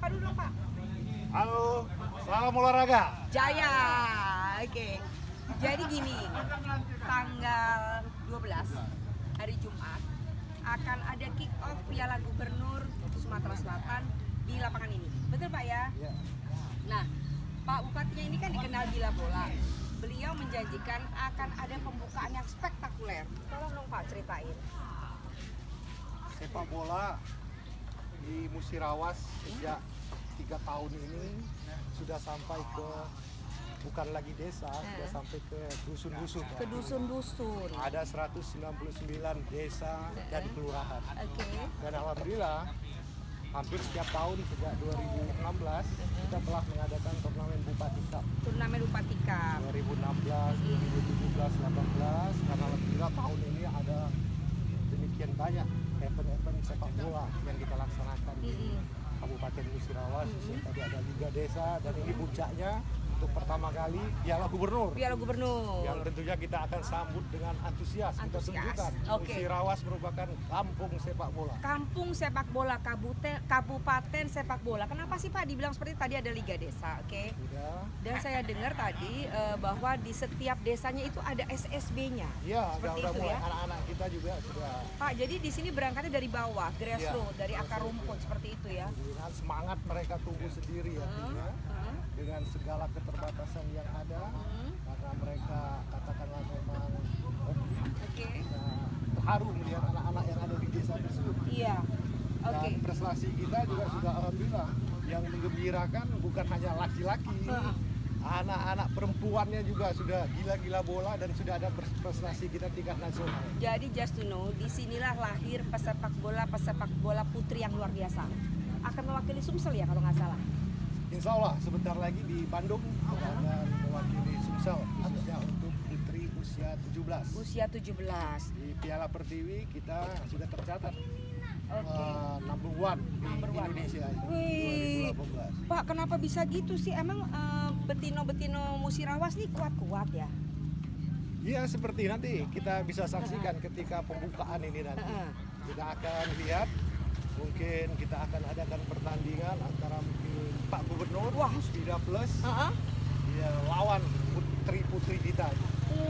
Sapa dulu dong, Pak. Halo, salam olahraga. Jaya. Oke. Jadi gini, tanggal 12 hari Jumat akan ada kick off Piala Gubernur Sumatera Selatan di lapangan ini. Betul, Pak ya? Ya. Nah, Pak Bupatinya ini kan dikenal gila bola. Beliau menjanjikan akan ada pembukaan yang spektakuler. Tolong dong Pak ceritain. Sepak bola di Musirawas sejak 3 tahun ini sudah sampai ke bukan lagi desa, sudah sampai ke dusun-dusun. Ke dusun-dusun. Ada 199 desa dan kelurahan. Oke. Dan alhamdulillah hampir setiap tahun sejak 2016 kita telah mengadakan turnamen Bupati Cup. Turnamen Bupati Cup. 2016, 2017, 2018 karena alhamdulillah tahun ini ada demikian banyak event-event sepak bola yang kita laksanakan di Kabupaten Musirawas. Tadi ada Liga Desa dan ini puncaknya untuk pertama kali Piala Gubernur. Piala Gubernur. Yang tentunya kita akan sambut dengan antusias. Kita Antusias. tunjukkan Oke. Musirawas merupakan kampung sepak bola. Kampung sepak bola, kabupaten sepak bola. Kenapa sih Pak dibilang seperti itu? Tadi ada Liga Desa, oke? Sudah. Dan saya dengar tadi bahwa di setiap desanya itu ada SSB-nya. Iya, Seperti udah itu mulai ya? anak-anak kita juga sudah Pak, jadi di sini berangkatnya dari bawah, grassroots, dari akar rumput seperti itu ya? dengan semangat mereka tumbuh sendiri artinya dengan segala keterbatasan yang ada karena mereka katakanlah memang Oke. terharu melihat anak-anak yang ada di desa tersebut. Iya. Oke. Dan prestasi kita juga sudah alhamdulillah yang menggembirakan bukan hanya laki-laki, anak-anak perempuannya juga sudah gila-gila bola dan sudah ada prestasi kita tingkat nasional. Jadi just to know, disinilah lahir pesepak bola putri yang luar biasa. Akan mewakili Sumsel ya kalau nggak salah. Insya Allah sebentar lagi di Bandung akan mewakili Sumsel khususnya untuk putri usia 17. Usia 17. Di Piala Pertiwi kita sudah tercatat Oke. number one di Number one. Indonesia Wih. 2018. Pak, kenapa bisa gitu sih? Emang betino-betino Musirawas nih kuat-kuat ya? Iya seperti nanti kita bisa saksikan ketika pembukaan ini nanti. Kita akan lihat, mungkin kita akan adakan pertandingan antara mungkin Pak Gubernur, Wah. Musbida Plus, Heeh. ya, lawan putri-putri kita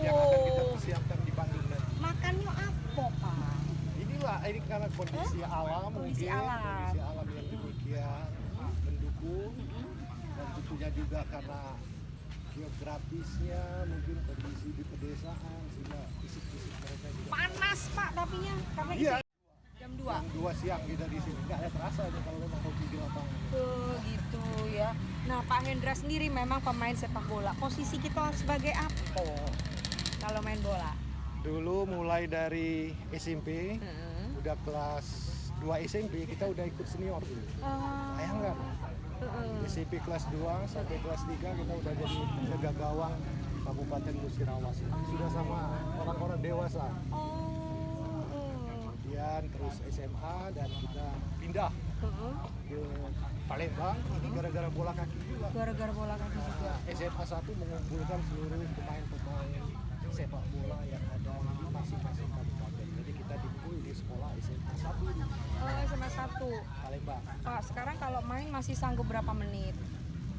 yang akan kita persiapkan di Bandung nanti. Makannya apa, Pak? Ini karena kondisi alam, Kondisi mungkin alam. kondisi alam yang demikian mendukung dan tentunya juga karena geografisnya, mungkin kondisi di pedesaan sehingga fisik-fisik mereka juga Panas, Pak, tapinya karena iya. jam 2. Jam 2 siang kita di sini nggak ada terasa aja kalau memang hobi di lapangan. Tuh, gitu ya. Nah, Pak Hendra sendiri memang pemain sepak bola. Posisi kita sebagai apa kalau main bola? Dulu mulai dari SMP, udah kelas 2 SMP kita udah ikut senior dulu. Bayangkan. SMP kelas 2 sampai kelas 3 kita udah jadi penjaga gawang Kabupaten Musirawas. Sudah sama orang-orang dewasa. Kemudian terus SMA dan kita pindah ke Palembang ini gara-gara bola kaki juga. Gara-gara bola kaki juga. SMA 1 mengumpulkan seluruh pemain-pemain sepak bola yang ada di masing-masing kabupaten. Jadi kita dipul di sekolah SMA 1 di SMA 1. Palembang. Pak, sekarang kalau main masih sanggup berapa menit?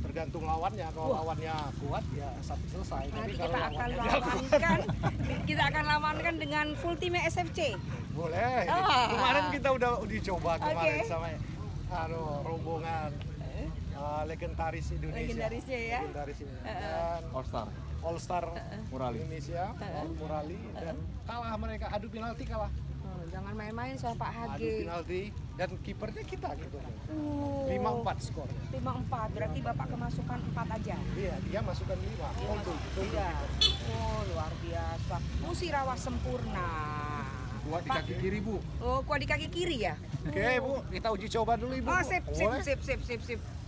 Tergantung lawannya. Kalau lawannya kuat ya sampai selesai. Tapi Nanti kalau kita akan lawannya nggak kuat, lawankan. Kita akan lawankan dengan full tim SFC. boleh. Kemarin kita udah dicoba kemarin sama rombongan legendaris Indonesia. Legendarisnya ya. Legendaris ini. Dan All Star Indonesia, All Murali dan kalah mereka adu penalti kalah. Jangan main-main soal Pak Adu Hage. penalti dan kipernya kita gitu. 5-4 skor. 5-4, berarti Bapak kemasukan 4 aja. Iya, dia masukkan 5. Iya. Oh, luar biasa. Musirawas sempurna. Kuat di kaki kiri, Bu. Oh, kuat di kaki kiri ya? Oke, Bu, kita uji coba dulu, Ibu. Oh, sip. Boleh? Sip.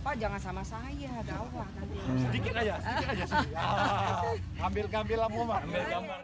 Pak, jangan sama saya, gawat nanti. Sedikit aja sini. Ambil lah momen. Ambil gambar.